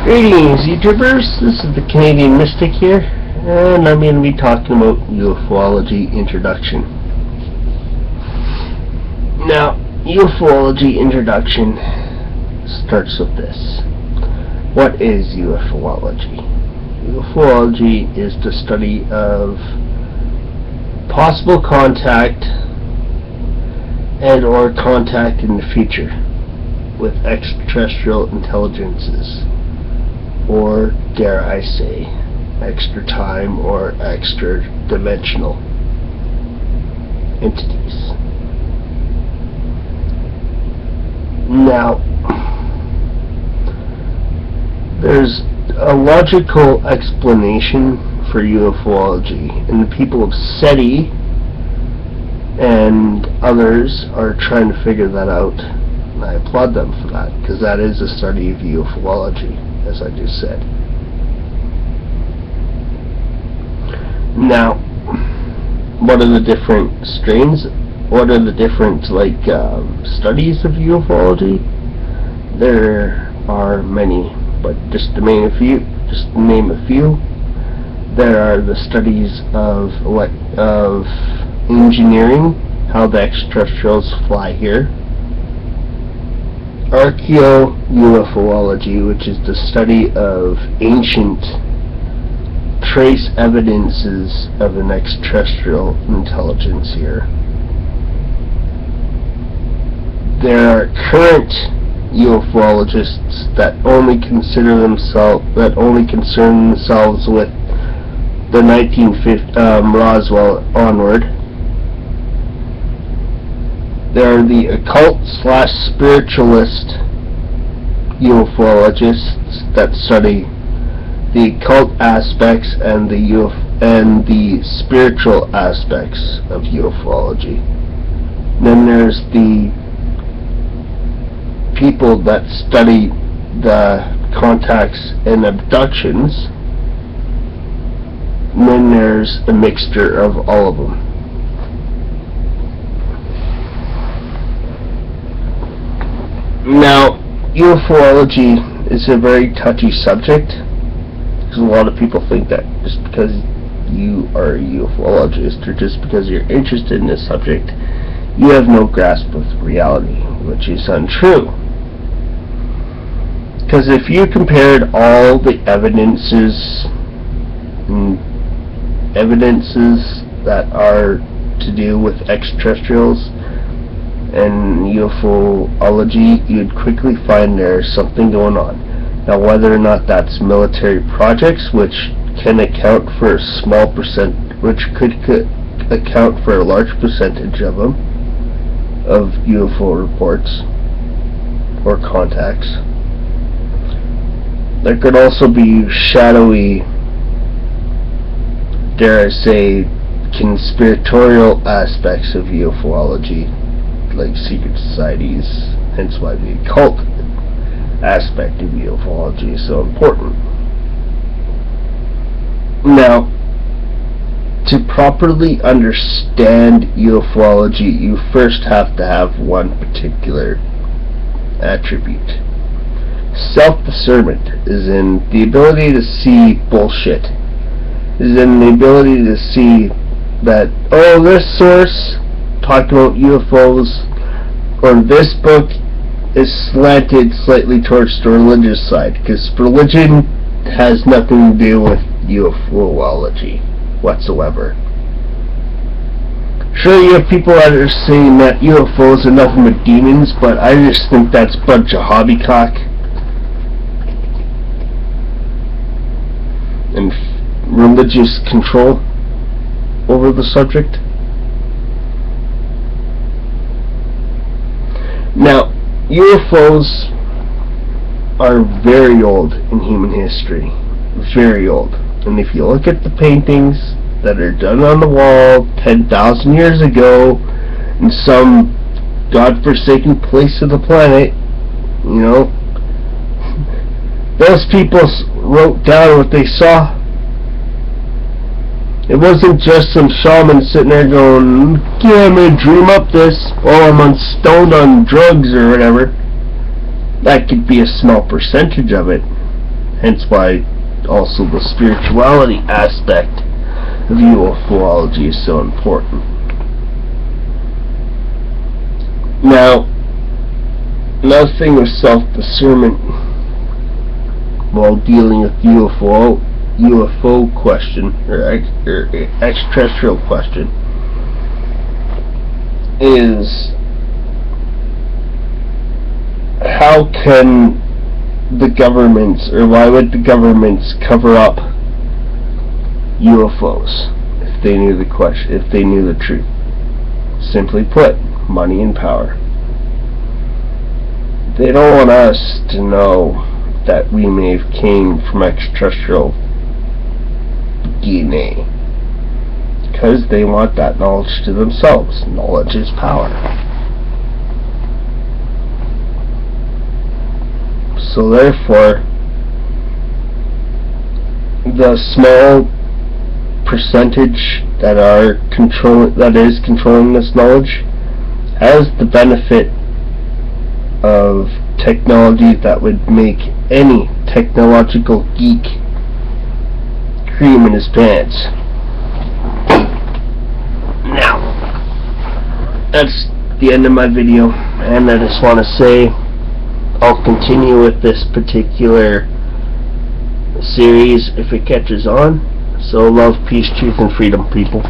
Greetings, YouTubers. This is the Canadian Mystic here, and I'm going to be talking about ufology introduction. Now, ufology introduction starts with this. What is ufology? Ufology is the study of possible contact and or contact in the future with extraterrestrial intelligences, or dare I say, extra time or extra dimensional entities. Now, there's a logical explanation for ufology, and the people of SETI and others are trying to figure that out, and I applaud them for that, because that is a study of ufology, as I just said. Now, what are the different strains? What are the different studies of ufology? There are many, but just to name a few. There are the studies of engineering, how the extraterrestrials fly here. Archaeo-ufology, which is the study of ancient trace evidences of an extraterrestrial intelligence here. There are current ufologists that only concern themselves with the 1950 Roswell onward. There are the occult/spiritualist ufologists that study the occult aspects and the spiritual aspects of ufology. Then there's the people that study the contacts and abductions. And then there's a mixture of all of them. Now, ufology is a very touchy subject, because a lot of people think that just because you are a ufologist or just because you're interested in this subject, you have no grasp of reality, which is untrue. Because if you compared all the evidences that are to do with extraterrestrials and ufology, you'd quickly find there's something going on. Now, whether or not that's military projects, which can account for a small which could account for a large percentage of them, of UFO reports or contacts. There could also be shadowy, dare I say, conspiratorial aspects of ufology, like secret societies, hence why the occult aspect of ufology is so important. Now, to properly understand ufology, you first have to have one particular attribute. Self-discernment is in the ability to see bullshit. Is in the ability to see that, oh, this source talked about UFOs, or this book is slanted slightly towards the religious side, because religion has nothing to do with ufology whatsoever. Sure, you have people that are saying that UFOs are nothing but demons, but I just think that's a bunch of hobbycock and religious control over the subject. Now, UFOs are very old in human history. Very old. And if you look at the paintings that are done on the wall 10,000 years ago in some godforsaken place of the planet, you know, those people wrote down what they saw. It wasn't just some shaman sitting there going, yeah, I'm going to dream up this while I'm stoned on drugs or whatever. That could be a small percentage of it. Hence why also the spirituality aspect of ufology is so important. Now, another thing with self-discernment while dealing with UFO question, or extraterrestrial question, is how can the governments, or why would the governments cover up UFOs if they knew the truth? Simply put, money and power. They don't want us to know that we may have came from extraterrestrial DNA, because they want that knowledge to themselves. Knowledge is power. So therefore, the small percentage that is controlling this knowledge has the benefit of technology that would make any technological geek cream in his pants. Now, that's the end of my video, and I just want to say I'll continue with this particular series if it catches on. So love, peace, truth, and freedom, people.